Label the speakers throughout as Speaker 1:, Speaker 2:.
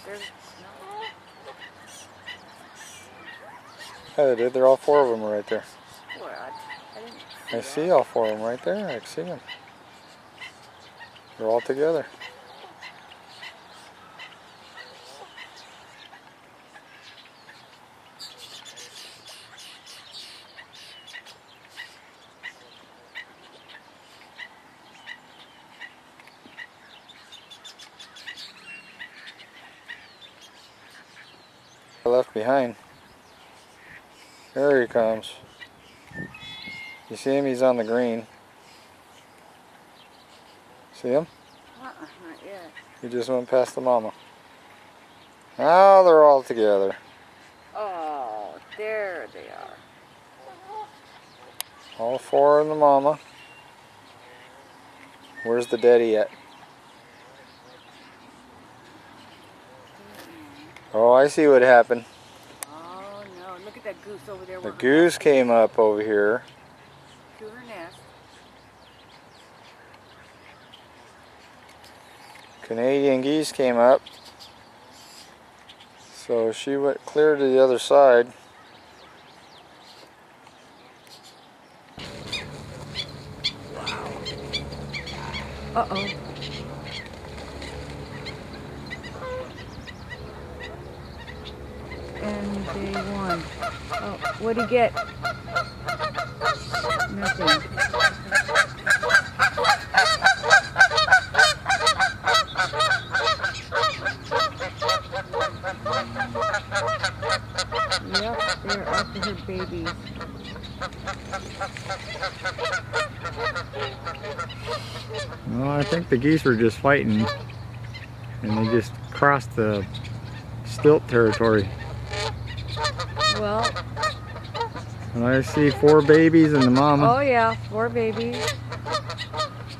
Speaker 1: There's
Speaker 2: Yeah, they did. They're all 4 of them right there.
Speaker 1: what? I didn't
Speaker 2: I
Speaker 1: see
Speaker 2: see all 4 of them right there. I see them. They're all together. Left behind. There he comes. You see him? He's on the green. See him?
Speaker 1: Not yet.
Speaker 2: He just went past the mama. Now they're all together.
Speaker 1: Oh, there they are.
Speaker 2: All 4 in the mama. Where's the daddy at? Oh, I see what happened.
Speaker 1: Oh no, look at that goose over there.
Speaker 2: The goose came up over here.
Speaker 1: To her nest.
Speaker 2: Canadian geese came up. So she went clear to the other side.
Speaker 1: Uh-oh. And they won. Oh, what'd he get? Nothing. Yep, they're after her babies.
Speaker 2: Well, I think the geese were just fighting, and they just crossed the Stilt territory.
Speaker 1: Well,
Speaker 2: And I see 4 babies and the mama.
Speaker 1: oh yeah, 4 babies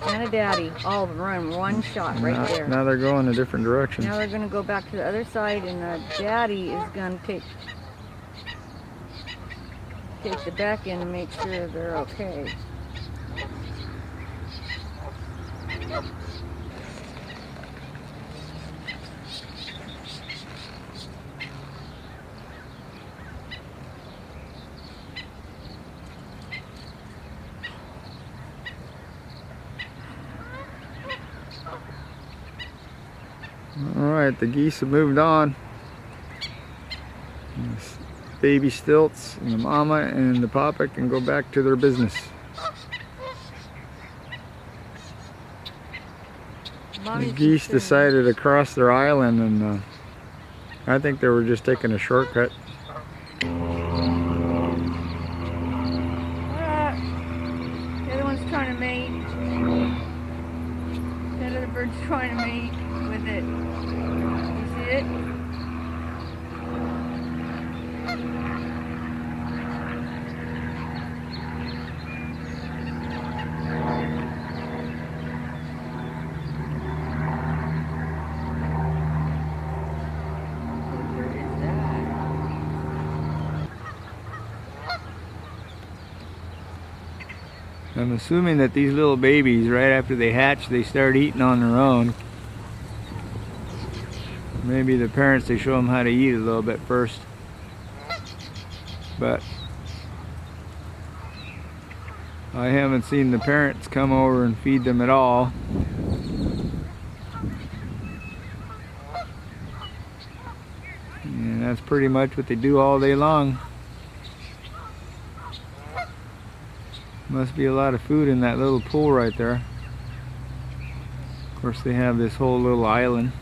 Speaker 1: and a daddy. All of them are in one shot right there.
Speaker 2: Now they're going a different direction.
Speaker 1: Now they're going to go back to the other side, and the daddy is going to take the back end and make sure they're okay.
Speaker 2: Alright, the geese have moved on. This baby stilts and the mama and the papa can go back to their business. The geese decided to cross their island, and I think they were just taking a shortcut.
Speaker 1: The other one's trying to mate. The other bird's trying to mate with it. You see it?
Speaker 2: I'm assuming that these little babies, right after they hatch, they start eating on their own. Maybe the parents, they show them how to eat a little bit first. But I haven't seen the parents come over and feed them at all. And that's pretty much what they do all day long. Must be a lot of food in that little pool right there. Of course, they have this whole little island.